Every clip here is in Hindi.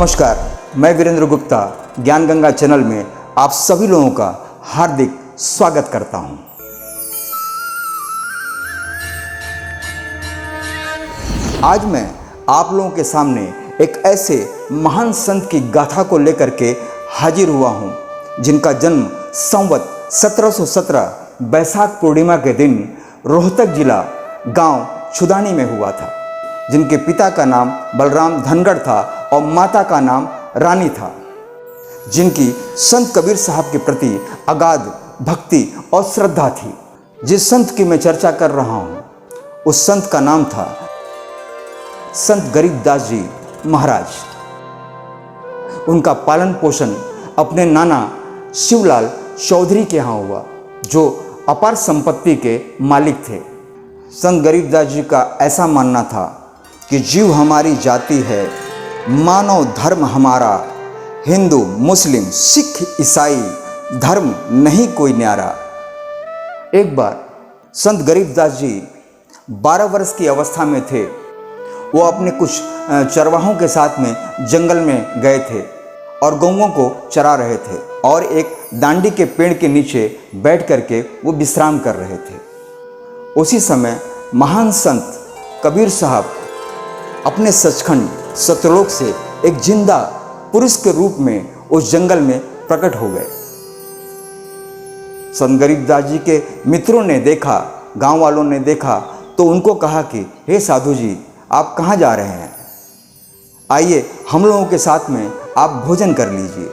नमस्कार, मैं वीरेंद्र गुप्ता ज्ञान गंगा चैनल में आप सभी लोगों का हार्दिक स्वागत करता हूं। आज मैं आप लोगों के सामने एक ऐसे महान संत की गाथा को लेकर के हाजिर हुआ हूं जिनका जन्म संवत 1717 बैसाख पूर्णिमा के दिन रोहतक जिला गांव छुदानी में हुआ था। जिनके पिता का नाम बलराम धनगढ़ था और माता का नाम रानी था। जिनकी संत कबीर साहब के प्रति अगाध भक्ति और श्रद्धा थी। जिस संत की मैं चर्चा कर रहा हूँ उस संत का नाम था संत गरीबदास जी महाराज। उनका पालन पोषण अपने नाना शिवलाल चौधरी के यहाँ हुआ जो अपार संपत्ति के मालिक थे। संत गरीबदास जी का ऐसा मानना था कि जीव हमारी जाति है, मानव धर्म हमारा, हिंदू मुस्लिम सिख ईसाई धर्म नहीं कोई न्यारा। एक बार संत गरीबदास जी 12 वर्ष की अवस्था में थे। वो अपने कुछ चरवाहों के साथ में जंगल में गए थे और गौओं को चरा रहे थे और एक दांडी के पेड़ के नीचे बैठ करके वो विश्राम कर रहे थे। उसी समय महान संत कबीर साहब अपने सचखंड सतलोक से एक जिंदा पुरुष के रूप में उस जंगल में प्रकट हो गए। संत गरीबदास जी के मित्रों ने देखा, गांव वालों ने देखा तो उनको कहा कि हे साधु जी, आप कहाँ जा रहे हैं? आइए हम लोगों के साथ में आप भोजन कर लीजिए।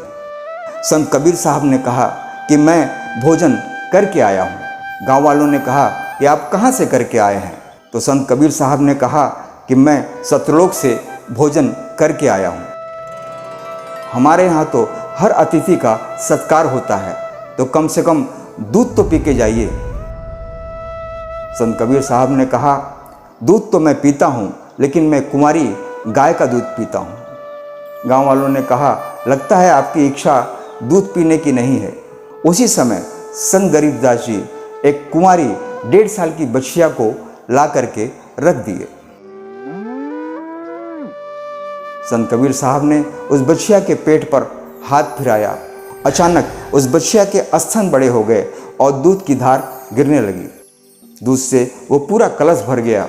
संत कबीर साहब ने कहा कि मैं भोजन करके आया हूँ। गांव वालों ने कहा कि आप कहाँ से करके आए हैं? तो संत कबीर साहब ने कहा कि मैं सतलोक से भोजन करके आया हूँ। हमारे यहाँ तो हर अतिथि का सत्कार होता है, तो कम से कम दूध तो पी के जाइए। संत कबीर साहब ने कहा, दूध तो मैं पीता हूँ, लेकिन मैं कुंवारी गाय का दूध पीता हूँ। गांव वालों ने कहा, लगता है आपकी इच्छा दूध पीने की नहीं है। उसी समय संत गरीबदास जी एक कुंवारी 1.5 साल की बछिया को ला करके रख दिए। संत कबीर साहब ने उस बछिया के पेट पर हाथ फिराया। अचानक उस बछिया के स्तन बड़े हो गए और दूध की धार गिरने लगी। दूध से वो पूरा कलश भर गया।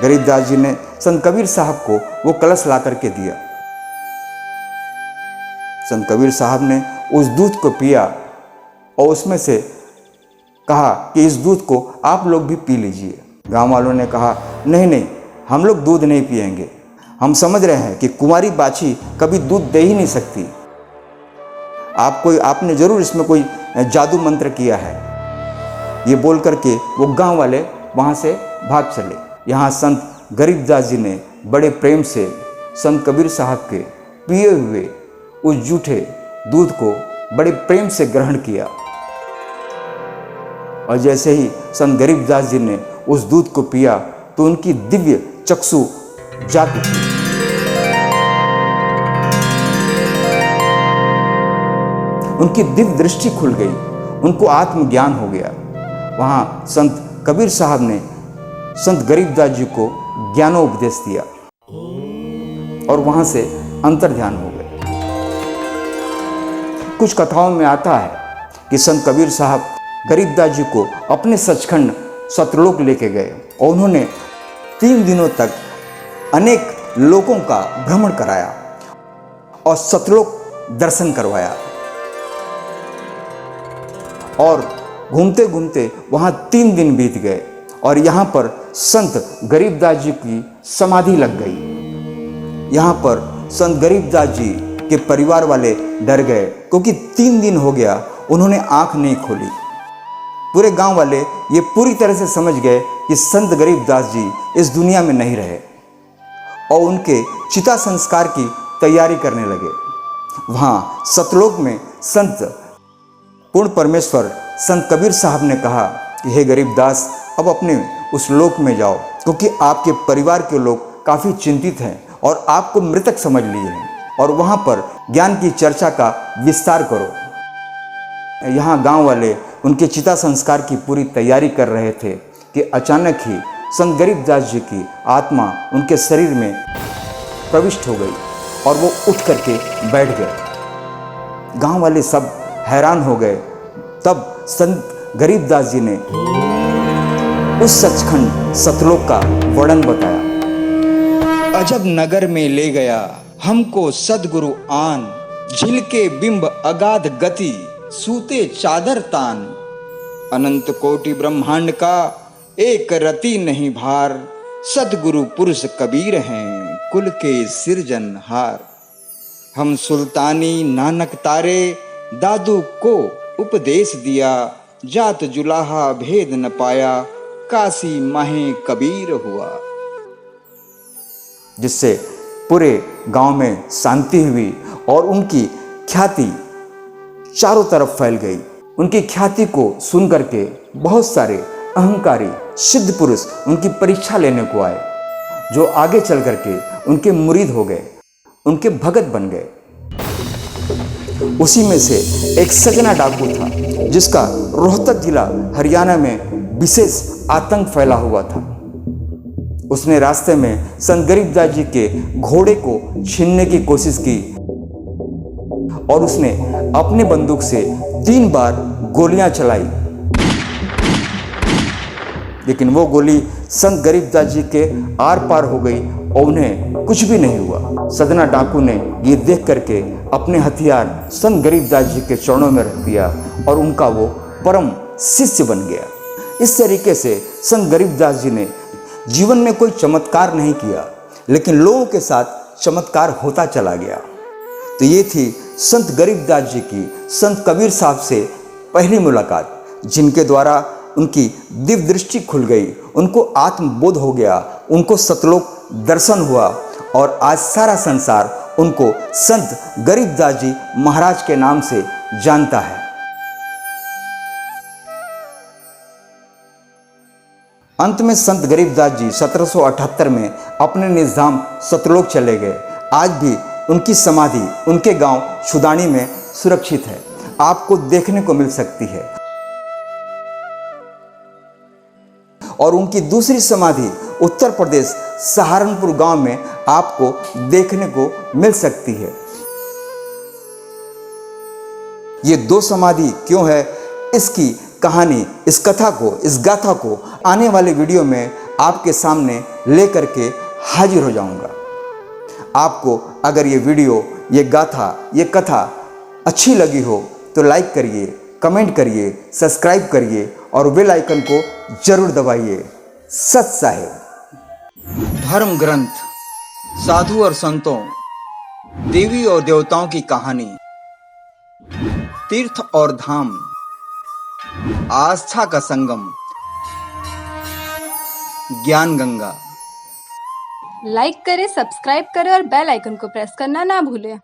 गरीबदास जी ने संत कबीर साहब को वो कलश ला करके दिया। संत कबीर साहब ने उस दूध को पिया और उसमें से कहा कि इस दूध को आप लोग भी पी लीजिए। गांव वालों ने कहा, नहीं नहीं, हम लोग दूध नहीं पिएंगे। हम समझ रहे हैं कि कुंवारी बाछी कभी दूध दे ही नहीं सकती। आपने जरूर इसमें कोई जादू मंत्र किया है। ये बोल करके वो गांव वाले वहाँ से भाग चले। यहाँ संत गरीबदास जी ने बड़े प्रेम से संत कबीर साहब के पिए हुए उस जूठे दूध को बड़े प्रेम से ग्रहण किया और जैसे ही संत गरीबदास जी ने उस दूध को पिया तो उनकी दिव्य चक्षु जाग उठी। उनकी दिव्य दृष्टि खुल गई, उनको आत्मज्ञान हो गया। वहां संत कबीर साहब ने संत गरीबदास जी को ज्ञानोपदेश दिया और वहां से अंतर्ध्यान हो गए। कुछ कथाओं में आता है कि संत कबीर साहब गरीबदास जी को अपने सचखंड सतलोक लेके गए और उन्होंने 3 दिनों तक अनेक लोगों का भ्रमण कराया और सतलोक दर्शन करवाया। और घूमते घूमते वहाँ 3 दिन बीत गए और यहाँ पर संत गरीबदास जी की समाधि लग गई। यहाँ पर संत गरीबदास जी के परिवार वाले डर गए क्योंकि 3 दिन हो गया उन्होंने आंख नहीं खोली। पूरे गांव वाले ये पूरी तरह से समझ गए कि संत गरीबदास जी इस दुनिया में नहीं रहे और उनके चिता संस्कार की तैयारी करने लगे। वहाँ सतलोक में संत पूर्ण परमेश्वर संत कबीर साहब ने कहा कि हे गरीबदास, अब अपने उस लोक में जाओ क्योंकि आपके परिवार के लोग काफ़ी चिंतित हैं और आपको मृतक समझ लिए हैं और वहाँ पर ज्ञान की चर्चा का विस्तार करो। यहाँ गांव वाले उनके चिता संस्कार की पूरी तैयारी कर रहे थे कि अचानक ही संत गरीबदास जी की आत्मा उनके शरीर में प्रविष्ट हो गई और वो उठ करके बैठ गए। गांव वाले सब हैरान हो गए। तब संत गरीबदास जी ने उस सचखंड सतलोक का वर्णन बताया। अजब नगर में ले गया हमको सदगुरु आन, झिलके बिंब अगाध गति, सूते चादर तान। अनंत कोटि ब्रह्मांड का एक रति नहीं भार, सदगुरु पुरुष कबीर हैं कुल के सिरजनहार। हम सुल्तानी नानक तारे, दादू को उपदेश दिया, जात जुलाहा भेद न पाया, काशी माहे कबीर हुआ। जिससे पूरे गांव में शांति हुई और उनकी ख्याति चारों तरफ फैल गई। उनकी ख्याति को सुन करके बहुत सारे अहंकारी सिद्ध पुरुष उनकी परीक्षा लेने को आए, जो आगे चल करके उनके मुरीद हो गए, उनके भगत बन गए। उसी में से एक सजना डाकू था, जिसका रोहतक जिला हरियाणा में विशेष आतंक फैला हुआ था। उसने रास्ते में संत गरीबदास जी के घोड़े को छीनने की कोशिश की और उसने अपनी बंदूक से 3 बार गोलियां चलाई, लेकिन वो गोली संत गरीबदास जी के आर पार हो गई और उन्हें कुछ भी नहीं हुआ। सदना डाकू ने ये देख करके अपने हथियार संत गरीबदास जी के चरणों में रख दिया और उनका वो परम शिष्य बन गया। इस तरीके से संत गरीबदास जी ने जीवन में कोई चमत्कार नहीं किया, लेकिन लोगों के साथ चमत्कार होता चला गया। तो ये थी संत गरीबदास जी की संत कबीर साहब से पहली मुलाकात, जिनके द्वारा उनकी दिव्य दृष्टि खुल गई, उनको आत्मबोध हो गया, उनको सतलोक दर्शन हुआ और आज सारा संसार उनको संत गरीबदास जी महाराज के नाम से जानता है। अंत में संत गरीबदास जी 1778 में अपने निज धाम सतलोक चले गए। आज भी उनकी समाधि उनके गांव छुदानी में सुरक्षित है, आपको देखने को मिल सकती है। और उनकी दूसरी समाधि उत्तर प्रदेश सहारनपुर गांव में आपको देखने को मिल सकती है। ये 2 समाधि क्यों है, इसकी कहानी, इस कथा को, इस गाथा को आने वाले वीडियो में आपके सामने लेकर के हाजिर हो जाऊंगा। आपको अगर ये वीडियो, ये गाथा, ये कथा अच्छी लगी हो तो लाइक करिए, कमेंट करिए, सब्सक्राइब करिए और बेल आइकन को जरूर दबाइए। सत साहिब धर्म ग्रंथ, साधु और संतों, देवी और देवताओं की कहानी, तीर्थ और धाम, आस्था का संगम, ज्ञान गंगा। लाइक करें, सब्सक्राइब करें और बेल आइकन को प्रेस करना ना भूलें।